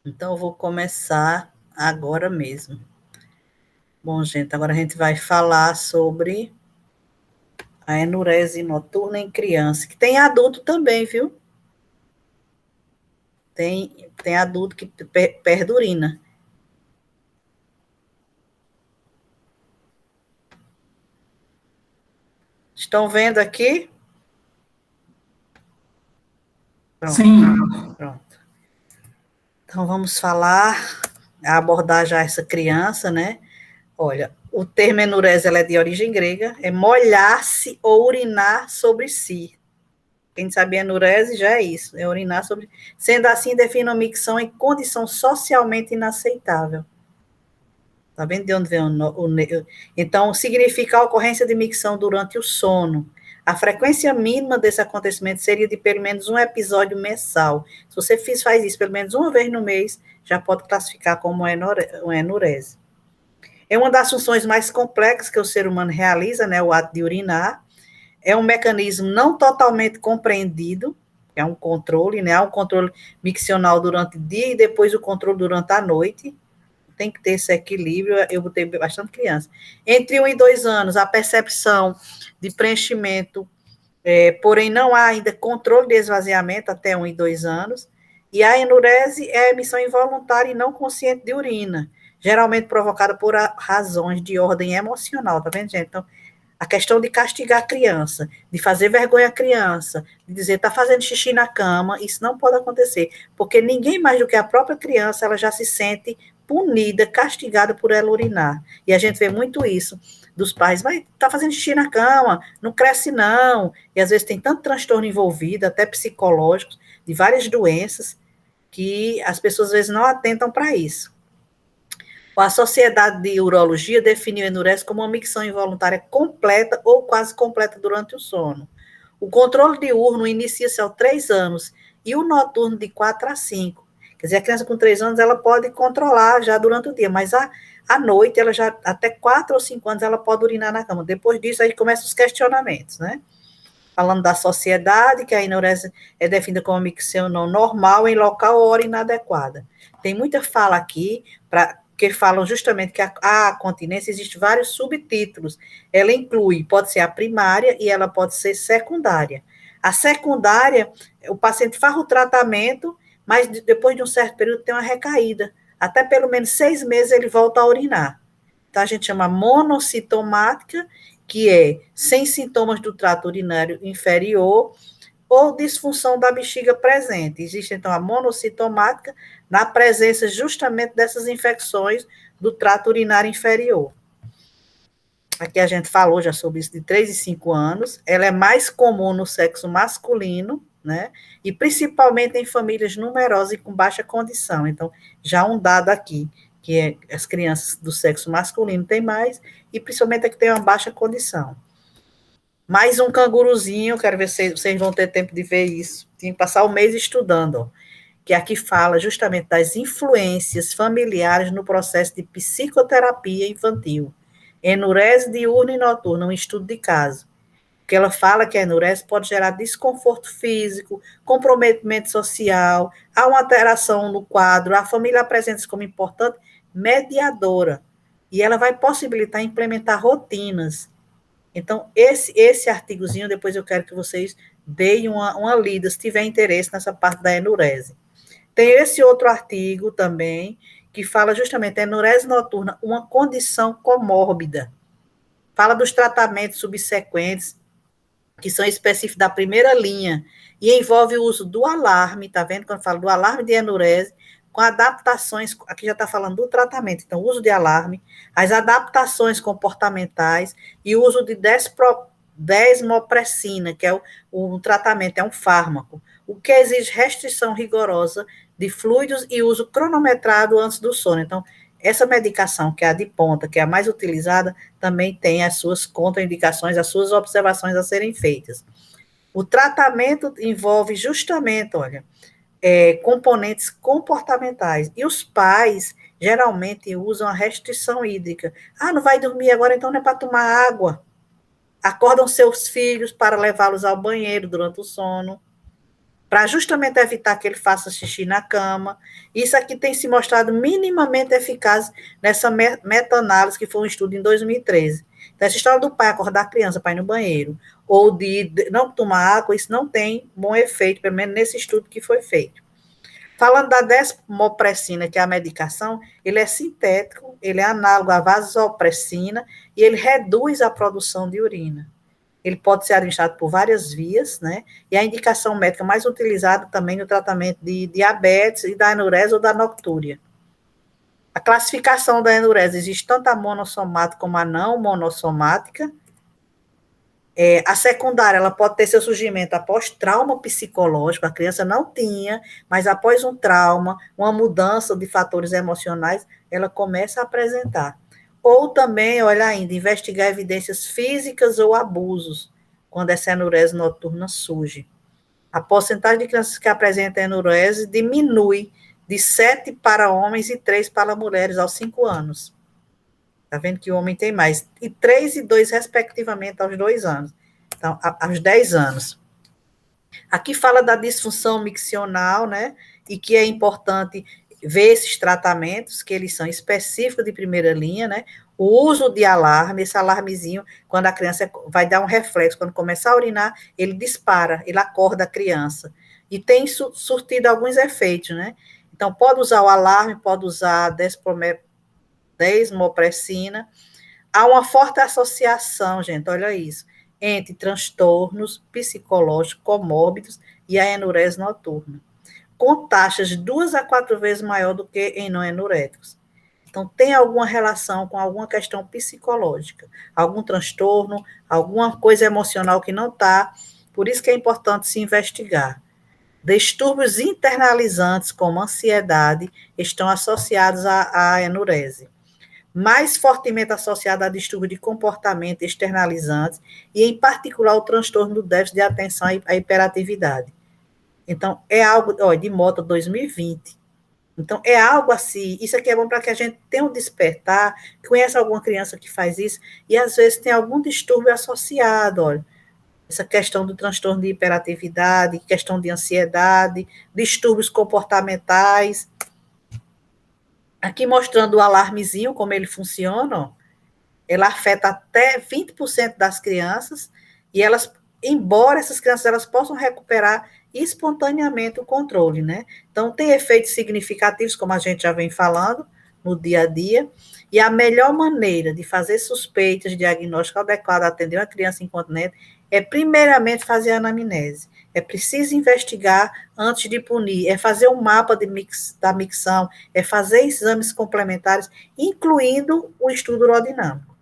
Então, eu vou começar agora mesmo. Bom, gente, agora a gente vai falar sobre a enurese noturna em criança, que tem adulto também, viu? Tem adulto que perde urina. Estão vendo aqui? Pronto, Sim, pronto. Então, vamos falar, abordar já essa criança, né? Olha, o termo enurese ela é de origem grega, é molhar-se ou urinar sobre si. Quem sabe enurese já é isso, é urinar sobre. Sendo assim, define uma micção em condição socialmente inaceitável. Está vendo de onde vem Então, significa a ocorrência de micção durante o sono. A frequência mínima desse acontecimento seria de pelo menos um episódio mensal. Se você faz isso pelo menos uma vez no mês, já pode classificar como uma enurese. É uma das funções mais complexas que o ser humano realiza, né, o ato de urinar. É um mecanismo não totalmente compreendido, é um controle, né? Há um controle miccional durante o dia e depois o controle durante a noite. Tem que ter esse equilíbrio. Eu botei bastante criança. Entre 1 e 2 anos, a percepção de preenchimento, porém não há ainda controle de esvaziamento até 1 e 2 anos. E a enurese é a emissão involuntária e não consciente de urina, geralmente provocada por razões de ordem emocional, tá vendo, gente? Então, a questão de castigar a criança, de fazer vergonha à criança, de dizer está fazendo xixi na cama, isso não pode acontecer, porque ninguém mais do que a própria criança, ela já se sente punida, castigada por ela urinar. E a gente vê muito isso dos pais, mas está fazendo xixi na cama, não cresce não. E às vezes tem tanto transtorno envolvido, até psicológico, de várias doenças, que as pessoas às vezes não atentam para isso. A Sociedade de Urologia definiu a enurese como uma micção involuntária completa ou quase completa durante o sono. O controle diurno inicia-se aos 3 anos e o noturno de 4 a 5. Quer dizer, a criança com 3 anos ela pode controlar já durante o dia, mas à noite, ela já, até 4 ou 5 anos, ela pode urinar na cama. Depois disso, aí começam os questionamentos, né? Falando da sociedade, que a enurese é definida como micção não normal em local ou hora inadequada. Tem muita fala aqui que falam justamente que a continência existe vários subtítulos. Ela inclui, pode ser a primária e ela pode ser secundária. A secundária, o paciente faz o tratamento, mas depois de um certo período tem uma recaída. Até pelo menos 6 meses ele volta a urinar. Então, a gente chama monocintomática, que é sem sintomas do trato urinário inferior ou disfunção da bexiga presente. Existe, então, a monocintomática na presença justamente dessas infecções do trato urinário inferior. Aqui a gente falou já sobre isso de 3 e 5 anos. Ela é mais comum no sexo masculino, né? E principalmente em famílias numerosas e com baixa condição. Então, já um dado aqui, que é as crianças do sexo masculino têm mais, e principalmente a que tem uma baixa condição. Mais um canguruzinho, quero ver se vocês vão ter tempo de ver isso. Tem que passar o mês estudando, ó, que aqui fala justamente das influências familiares no processo de psicoterapia infantil. Enurese diurna e noturna, um estudo de caso. Que ela fala que a enurese pode gerar desconforto físico, comprometimento social, há uma alteração no quadro, a família apresenta-se como importante mediadora. E ela vai possibilitar implementar rotinas. Então, esse artigozinho, depois eu quero que vocês deem uma lida, se tiver interesse nessa parte da enurese. Tem esse outro artigo também, que fala justamente da enurese noturna, uma condição comórbida. Fala dos tratamentos subsequentes, que são específicos da primeira linha, e envolve o uso do alarme, tá vendo? Quando eu falo do alarme de enurese, com adaptações, aqui já está falando do tratamento, então, uso de alarme, as adaptações comportamentais e o uso de desmopressina, que é o tratamento, é um fármaco, o que exige restrição rigorosa de fluidos e uso cronometrado antes do sono. Então, essa medicação, que é a de ponta, que é a mais utilizada, também tem as suas contraindicações, as suas observações a serem feitas. O tratamento envolve justamente, olha, componentes comportamentais. E os pais geralmente usam a restrição hídrica. Ah, não vai dormir agora, então não é para tomar água. Acordam seus filhos para levá-los ao banheiro durante o sono. para justamente evitar que ele faça xixi na cama. Isso aqui tem se mostrado minimamente eficaz nessa meta-análise, que foi um estudo em 2013. Então, essa história do pai acordar a criança para ir no banheiro, ou de não tomar água, isso não tem bom efeito, pelo menos nesse estudo que foi feito. Falando da desmopressina, que é a medicação, ele é sintético, ele é análogo à vasopressina e ele reduz a produção de urina. Ele pode ser administrado por várias vias, né? E a indicação médica mais utilizada também no tratamento de diabetes e da enurese ou da noctúria. A classificação da enurese existe tanto a monossomática como a não monossomática. A secundária, ela pode ter seu surgimento após trauma psicológico, a criança não tinha, mas após um trauma, uma mudança de fatores emocionais, ela começa a apresentar. Ou também, olha ainda, investigar evidências físicas ou abusos, quando essa enurese noturna surge. A porcentagem de crianças que apresentam enurese diminui de 7 para homens e 3 para mulheres aos 5 anos. Está vendo que o homem tem mais. E 3 e 2, respectivamente, aos 2 anos. Então, aos 10 anos. Aqui fala da disfunção miccional, né? E que é importante ver esses tratamentos, que eles são específicos de primeira linha, né? O uso de alarme, esse alarmezinho, quando a criança vai dar um reflexo, quando começar a urinar, ele dispara, ele acorda a criança. E tem surtido alguns efeitos, né? Então, pode usar o alarme, pode usar a desmopressina. Há uma forte associação, gente, olha isso, entre transtornos psicológicos comórbidos e a enurese noturna, com taxas 2 a 4 vezes maior do que em não enuréticos. Então, tem alguma relação com alguma questão psicológica, algum transtorno, alguma coisa emocional que não está, por isso que é importante se investigar. Distúrbios internalizantes, como ansiedade, estão associados à enurese, mais fortemente associada a distúrbio de comportamento externalizantes e, em particular, o transtorno do déficit de atenção e a hiperatividade. Então, é algo, ó, de moto 2020. Então, é algo assim, isso aqui é bom para que a gente tenha um despertar, conheça alguma criança que faz isso, e às vezes tem algum distúrbio associado, olha, essa questão do transtorno de hiperatividade, questão de ansiedade, distúrbios comportamentais. Aqui mostrando o alarmezinho, como ele funciona, ó. Ela afeta até 20% das crianças, e elas, embora essas crianças elas possam recuperar espontaneamente o controle, né? Então, tem efeitos significativos, como a gente já vem falando, no dia a dia, e a melhor maneira de fazer suspeitas, diagnóstico adequado, atender uma criança incontinente, é primeiramente fazer a anamnese. É preciso investigar antes de punir, é fazer um mapa da micção, é fazer exames complementares, incluindo o estudo urodinâmico.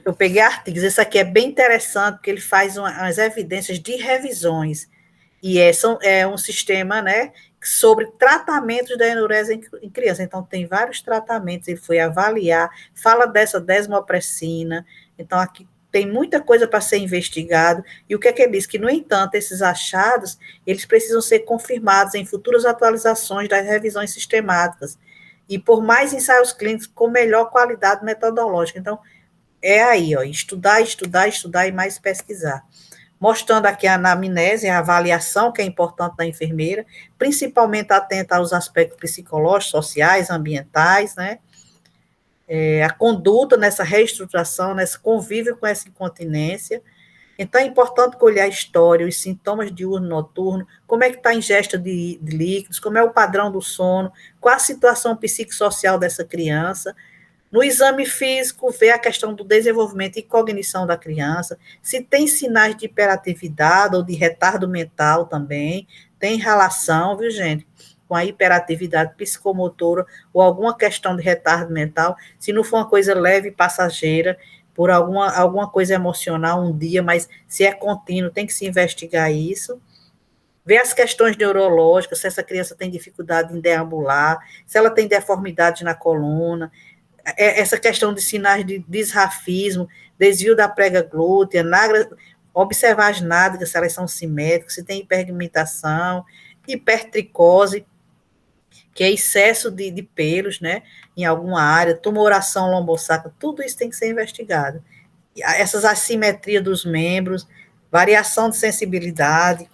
Eu peguei artigos, esse aqui é bem interessante, porque ele faz umas evidências de revisões, e é um sistema, né, sobre tratamentos da enurese em criança. Então, tem vários tratamentos, ele foi avaliar, fala dessa desmopressina, então aqui tem muita coisa para ser investigado, e o que é que ele diz? Que, no entanto, esses achados, eles precisam ser confirmados em futuras atualizações das revisões sistemáticas, e por mais ensaios clínicos com melhor qualidade metodológica. Então, é aí, ó, estudar, estudar, estudar e mais pesquisar. Mostrando aqui a anamnese, a avaliação que é importante da enfermeira, principalmente atenta aos aspectos psicológicos, sociais, ambientais, né? A conduta nessa reestruturação, nesse convívio com essa incontinência. Então, é importante colher a história, os sintomas de diurno noturno, como é que está a ingesta de líquidos, como é o padrão do sono, qual a situação psicossocial dessa criança. No exame físico, ver a questão do desenvolvimento e cognição da criança, se tem sinais de hiperatividade ou de retardo mental também, tem relação, viu, gente, com a hiperatividade psicomotora ou alguma questão de retardo mental, se não for uma coisa leve e passageira, por alguma coisa emocional um dia, mas se é contínuo, tem que se investigar isso. Ver as questões neurológicas, se essa criança tem dificuldade em deambular, se ela tem deformidade na coluna, essa questão de sinais de disrafismo, desvio da prega glútea, observar as nádegas, se elas são simétricas, se tem hiperpigmentação, hipertricose, que é excesso de pelos, né, em alguma área, tumoração lombosacra, tudo isso tem que ser investigado. Essas assimetrias dos membros, variação de sensibilidade,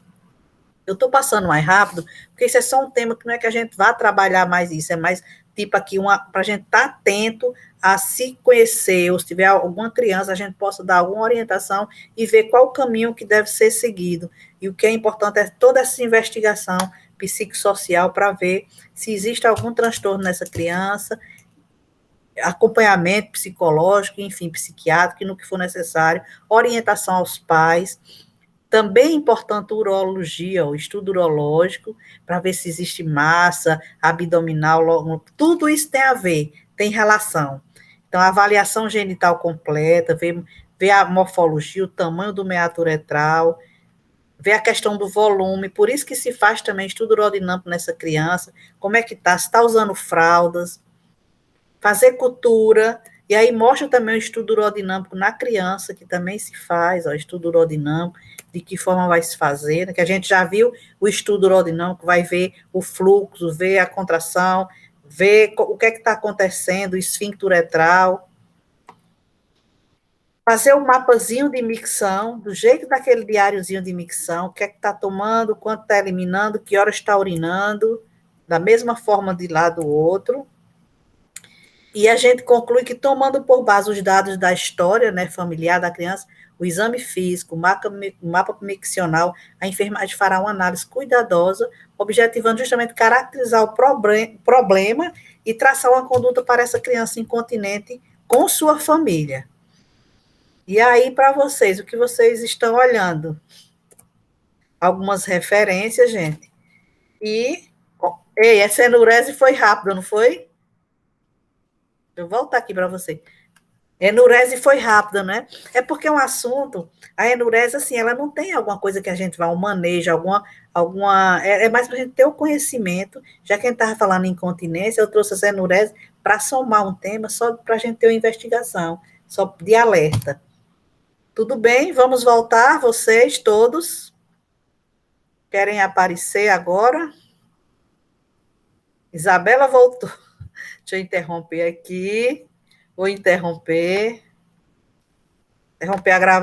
Eu estou passando mais rápido, porque isso é só um tema que não é que a gente vá trabalhar mais isso, é mais tipo aqui para a gente estar atento a se conhecer, ou se tiver alguma criança, a gente possa dar alguma orientação e ver qual o caminho que deve ser seguido. E o que é importante é toda essa investigação psicossocial para ver se existe algum transtorno nessa criança, acompanhamento psicológico, enfim, psiquiátrico, no que for necessário, orientação aos pais. Também é importante a urologia, o estudo urológico, para ver se existe massa abdominal, tudo isso tem a ver, tem relação. Então, a avaliação genital completa, ver a morfologia, o tamanho do meato uretral, ver a questão do volume, por isso que se faz também estudo urodinâmico nessa criança, como é que está, se está usando fraldas, fazer cultura, e aí mostra também o estudo urodinâmico na criança, que também se faz, ó, estudo urodinâmico, de que forma vai se fazer, né, que a gente já viu o estudo urodinâmico, vai ver o fluxo, ver a contração, ver o que é que está acontecendo, o esfíncter uretral, fazer um mapazinho de micção, do jeito daquele diáriozinho de micção, o que é que está tomando, quanto está eliminando, que hora está urinando, da mesma forma de lá do outro. E a gente conclui que, tomando por base os dados da história, né, familiar da criança, o exame físico, o mapa miccional, a enfermagem fará uma análise cuidadosa, objetivando justamente caracterizar o problema e traçar uma conduta para essa criança incontinente com sua família. E aí, para vocês, o que vocês estão olhando? Algumas referências, gente. E, ei, essa enurese foi rápida, não foi? Eu vou voltar aqui para você. Enurese foi rápida, né? É porque é um assunto, a enurese, assim, ela não tem alguma coisa que a gente vai, um manejo, é mais para a gente ter o conhecimento, já que a gente estava falando em incontinência, eu trouxe essa enurese para somar um tema, só para a gente ter uma investigação, só de alerta. Tudo bem? Vamos voltar, vocês todos querem aparecer agora? Isabela voltou. Deixa eu interromper aqui. Vou interromper a gravação.